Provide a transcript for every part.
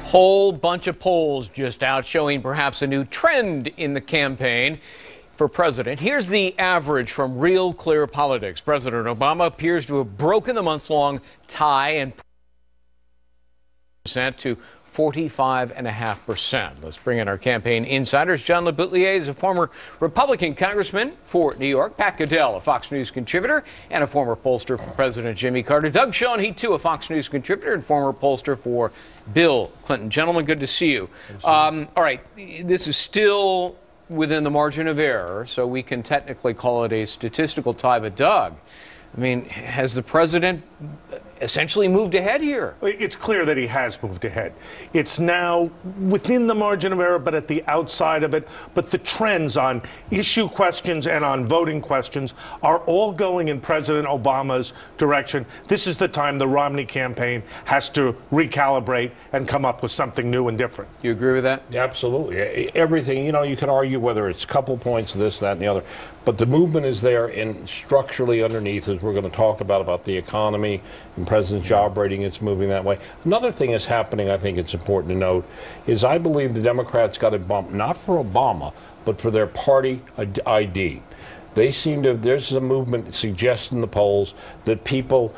Whole bunch of polls just out showing perhaps a new trend in the campaign for president. Here's the average from Real Clear Politics. President Obama appears to have broken the months-long tie and percent to 45.5%. Let's bring in our campaign insiders. John LeBoutillier is a former Republican congressman for New York. Pat Goodell, a Fox News contributor and a former pollster for President Jimmy Carter. Doug Schoen, he too a Fox News contributor and former pollster for Bill Clinton. Gentlemen, good to see you. All right, this is still within the margin of error, so we can technically call it a statistical tie. But Doug, I mean, has the president essentially moved ahead here? It's clear that he has moved ahead. It's now within the margin of error, but at the outside of it. But the trends on issue questions and on voting questions are all going in President Obama's direction. This is the time the Romney campaign has to recalibrate and come up with something new and different. Do you agree with that? Absolutely. Everything, you know, you can argue whether it's a couple points, this, that, and the other. But the movement is there, and structurally underneath, as we're going to talk about the economy and President's job rating, it's moving that way. Another thing is happening, I think it's important to note, is I believe the Democrats got a bump, not for Obama, but for their party ID. They seem to, there's a movement suggesting in the polls that people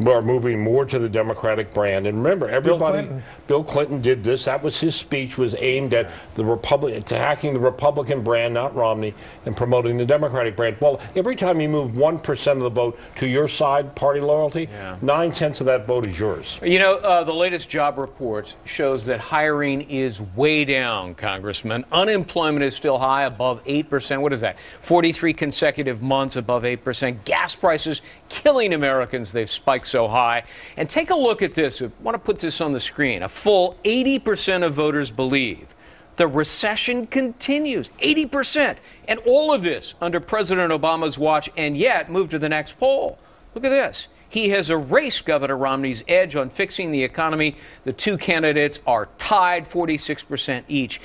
are moving more to the Democratic brand. And remember, everybody, Bill Clinton did this. That was his speech, was aimed at the attacking the Republican brand, not Romney, and promoting the Democratic brand. Well, every time you move 1% of the vote to your side, party loyalty, 9/10 of that vote is yours. You know, the latest job report shows that hiring is way down, Congressman. Unemployment is still high, above 8%. What is that? 43 consecutive months above 8%. Gas prices killing Americans. They've spiked so high. And take a look at this. I want to put this on the screen. A full 80% of voters believe the recession continues. 80%. And all of this under President Obama's watch, and yet move to the next poll. Look at this. He has erased Governor Romney's edge on fixing the economy. The two candidates are tied, 46% each.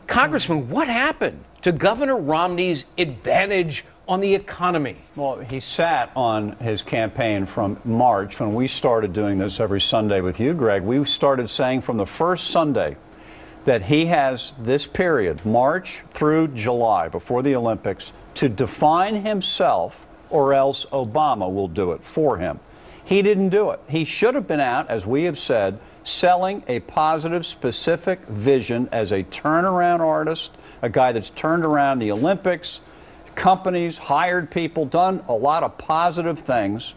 Congressman, what happened to Governor Romney's advantage on the economy? Well, he sat on his campaign from March when we started doing this every Sunday with you, Greg. We started saying from the first Sunday that he has this period, March through July, before the Olympics, to define himself, or else Obama will do it for him. He didn't do it. He should have been out, as we have said, selling a positive, specific vision as a turnaround artist, a guy that's turned around the Olympics, companies, hired people, done a lot of positive things.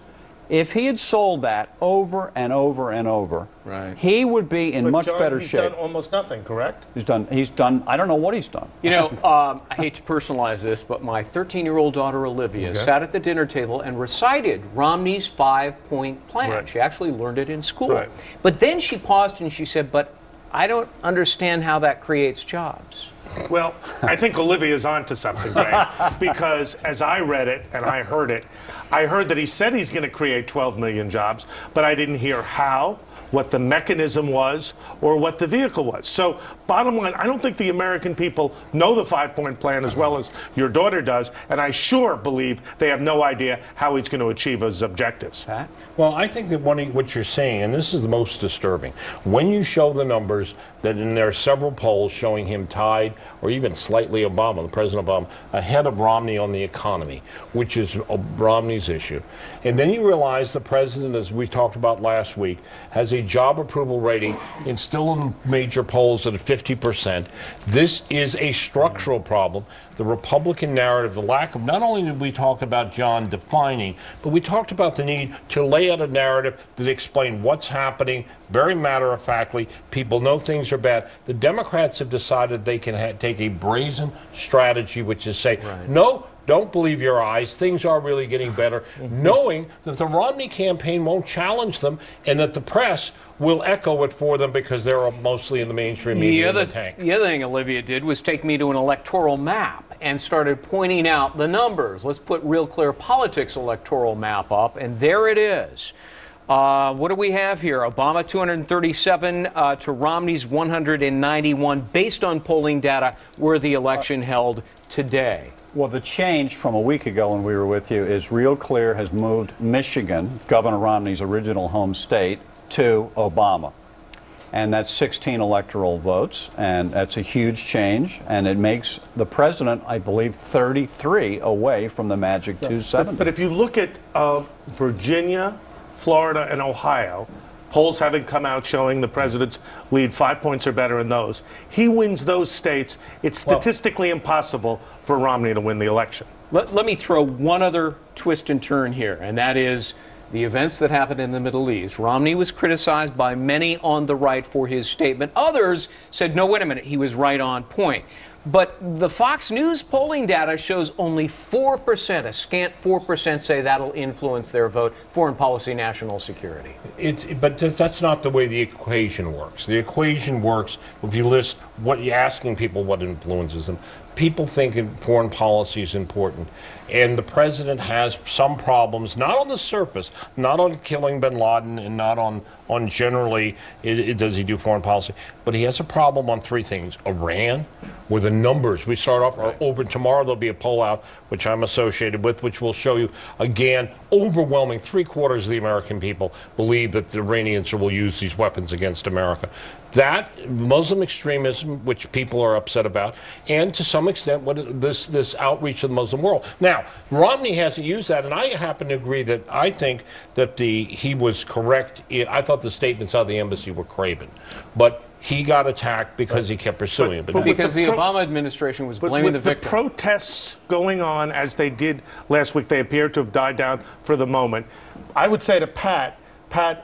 If he had sold that over and over and over, he would be in much better shape. He's done almost nothing, correct? He's done, I don't know what he's done. You know, I hate to personalize this, but my 13-year-old daughter Olivia sat at the dinner table and recited Romney's 5-point plan. She actually learned it in school. But then she paused and she said, but I don't understand how that creates jobs. Well, I think Olivia's onto something, Greg, because as I read it and I heard that he said he's going to create 12 million jobs, but I didn't hear how, what the mechanism was, or what the vehicle was. So, bottom line, I don't think the American people know the 5-point plan as well as your daughter does, and I sure believe they have no idea how he's going to achieve his objectives. Pat? Well, I think that what you're saying, and this is the most disturbing, when you show the numbers that there are several polls showing him tied, or even slightly Obama, the President Obama, ahead of Romney on the economy, which is Romney's issue. And then you realize the president, as we talked about last week, has a job approval rating and still in major polls at 50%. This is a structural problem. The Republican narrative, the lack of, not only did we talk about John defining, but we talked about the need to lay out a narrative that explained what's happening very matter-of-factly. People know things are bad. The Democrats have decided they can take a brazen strategy, which is say, no, don't believe your eyes. Things are really getting better, knowing that the Romney campaign won't challenge them and that the press will echo it for them because they're mostly in the mainstream media in the tank. The other thing Olivia did was take me to an electoral map and started pointing out the numbers. Let's put Real Clear Politics electoral map up, and there it is. What do we have here? Obama 237 to Romney's 191, based on polling data where the election held today. Well, the change from a week ago when we were with you is Real Clear has moved Michigan, Governor Romney's original home state, to Obama. and that's 16 electoral votes, and that's a huge change, and it makes the president, I believe, 33 away from the magic 270. But if you look at Virginia, Florida, and Ohio, polls having come out showing the president's lead 5 points or better in those, he wins those states. It's statistically impossible for Romney to win the election. Let me throw one other twist and turn here, and that is the events that happened in the Middle East. Romney was criticized by many on the right for his statement. Others said, no, wait a minute, he was right on point. But the Fox News polling data shows only 4%, a scant 4% say that'll influence their vote, foreign policy, national security. But that's not the way the equation works. The equation works if you list what you're asking people what influences them. People think foreign policy is important. And the president has some problems, not on the surface, not on killing bin Laden and not on generally does he do foreign policy, but he has a problem on three things. Iran, where the numbers, we start off over tomorrow, there'll be a poll out, which I'm associated with, which will show you, again, overwhelming 3/4 of the American people believe that the Iranians will use these weapons against America. That, Muslim extremism, which people are upset about, and to some extent this outreach of the Muslim world. Now, Romney hasn't used that, and I happen to agree that I think that he was correct. I thought the statements out of the embassy were craven, but he got attacked because he kept pursuing it. But because the Obama administration was blaming the victim. The protests going on as they did last week, they appear to have died down for the moment. I would say to Pat,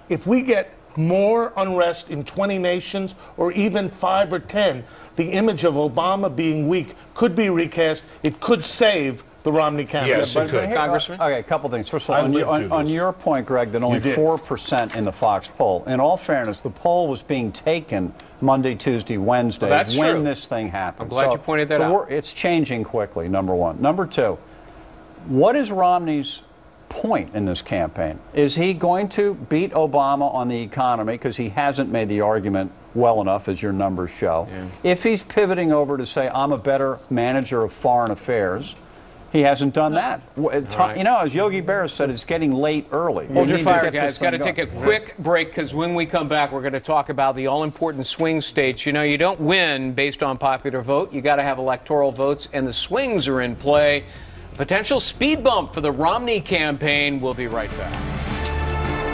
if we get more unrest in 20 nations or even 5 or 10, the image of Obama being weak could be recast. It could save the Romney campaign. Yes, it could. Congressman? Okay, a couple things. First of all, on your point, Greg, that only 4% in the Fox poll. In all fairness, the poll was being taken Monday, Tuesday, Wednesday when this thing happened. I'm glad you pointed that out. It's changing quickly, number one. Number two, what is Romney's point in this campaign? Is he going to beat Obama on the economy because he hasn't made the argument well enough, as your numbers show? Yeah. If he's pivoting over to say, I'm a better manager of foreign affairs, he hasn't done that. Right. You know, as Yogi Berra said, it's getting late early. Hold your fire, guys. Got to take a quick break, because when we come back, we're going to talk about the all-important swing states. You know, you don't win based on popular vote. You got to have electoral votes, and the swings are in play. Potential speed bump for the Romney campaign. We'll be right back.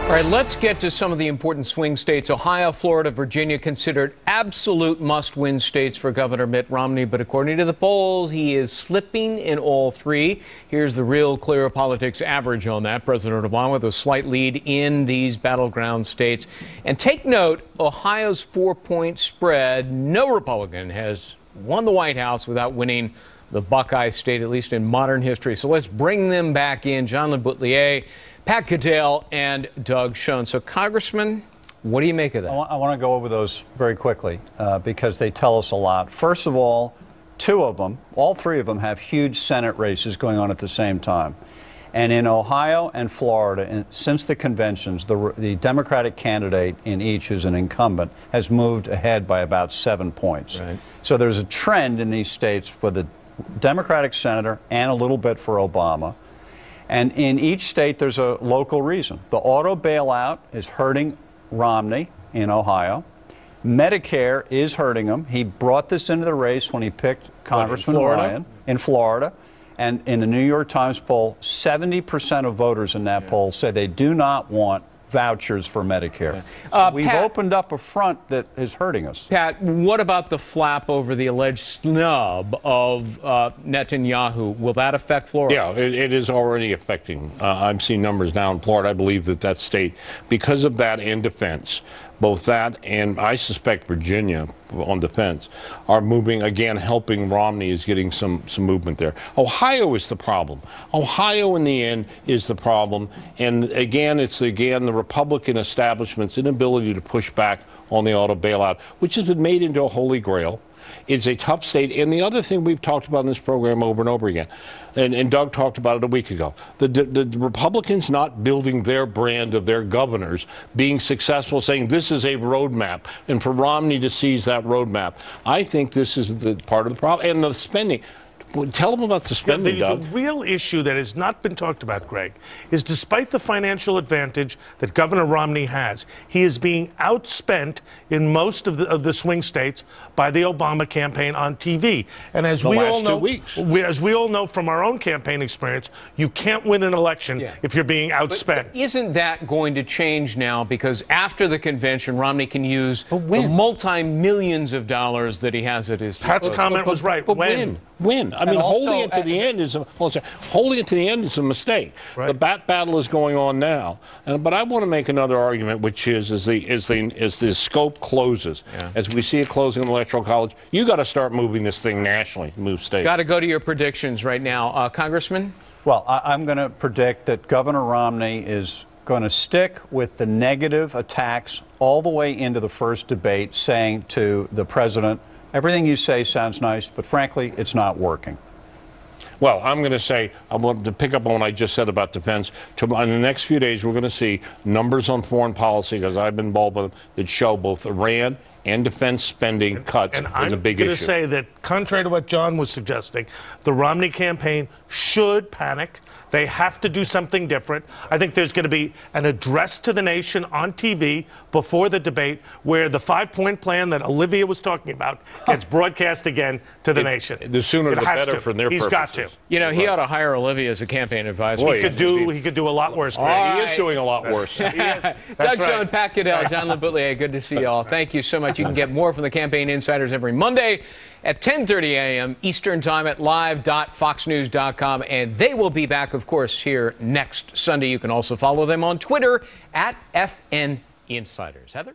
All right, let's get to some of the important swing states. Ohio, Florida, Virginia considered absolute must-win states for Governor Mitt Romney, but according to the polls, he is slipping in all three. Here's the Real Clear Politics average on that. President Obama with a slight lead in these battleground states. And take note, Ohio's 4-point spread. No Republican has won the White House without winning the Buckeye State, at least in modern history. So let's bring them back in. John LeBoutillier, Pat Caddell, and Doug Schoen. So, Congressman, what do you make of that? I want to go over those very quickly because they tell us a lot. First of all, all three of them have huge Senate races going on at the same time. And in Ohio and Florida, since the conventions, the Democratic candidate in each, who's an incumbent, has moved ahead by about 7 points. Right. So there's a trend in these states for the Democratic senator and a little bit for Obama. And in each state, there's a local reason. The auto bailout is hurting Romney in Ohio. Medicare is hurting him. He brought this into the race when he picked Congressman Ryan in Florida. And in the New York Times poll, 70% of voters in that poll say they do not want vouchers for Medicare. So we've opened up a front that is hurting us. Pat, what about the flap over the alleged snub of Netanyahu? Will that affect Florida? Yeah, it is already affecting. I'm seeing numbers now in Florida. I believe that state, because of that and defense, both that and I suspect Virginia on defense are moving, again, helping Romney is getting some movement there. Ohio is the problem. Ohio, in the end, is the problem. And again, it's the Republican establishment's inability to push back on the auto bailout, which has been made into a holy grail. It's a tough state. And the other thing we've talked about in this program over and over again, and Doug talked about it a week ago, the Republicans not building their brand of their governors, being successful, saying this is a roadmap, and for Romney to seize that roadmap. I think this is the part of the problem. And the spending. Well, tell them about the spending, the Doug. real issue that has not been talked about, Greg, is despite the financial advantage that Governor Romney has, he is being outspent in most of the swing states by the Obama campaign on TV. And as we all know, as we all know from our own campaign experience, you can't win an election if you're being outspent. But isn't that going to change now? Because after the convention, Romney can use the multi-millions of dollars that he has at his disposal. Pat's comment was right. But when? I mean, holding it to the end is a mistake. Right. The battle is going on now, but I want to make another argument, which is as the scope closes, as we see it closing in the Electoral College, you got to start moving this thing nationally, move states. Got to go to your predictions right now, Congressman. Well, I'm going to predict that Governor Romney is going to stick with the negative attacks all the way into the first debate, saying to the president, everything you say sounds nice, but frankly, it's not working. Well, I'm going to say, I want to pick up on what I just said about defense. In the next few days, we're going to see numbers on foreign policy, because I've been involved with them, that show both Iran and defense spending cuts is a big issue. I'm going to say that, contrary to what John was suggesting, the Romney campaign should panic. They have to do something different. I think there's going to be an address to the nation on TV before the debate where the 5-point plan that Olivia was talking about gets broadcast again to the nation. The sooner the better for their purposes. He's got to. You know, he ought to hire Olivia as a campaign advisor. He could do a lot worse. He is doing a lot worse. Doug Schoen, Pat Goodell, John LeBoutillier, good to see you all. Thank you so much. You can get more from the Campaign Insiders every Monday at 10:30 a.m. Eastern Time at live.foxnews.com. And they will be back, of course, here next Sunday. You can also follow them on Twitter at FN Insiders. Heather?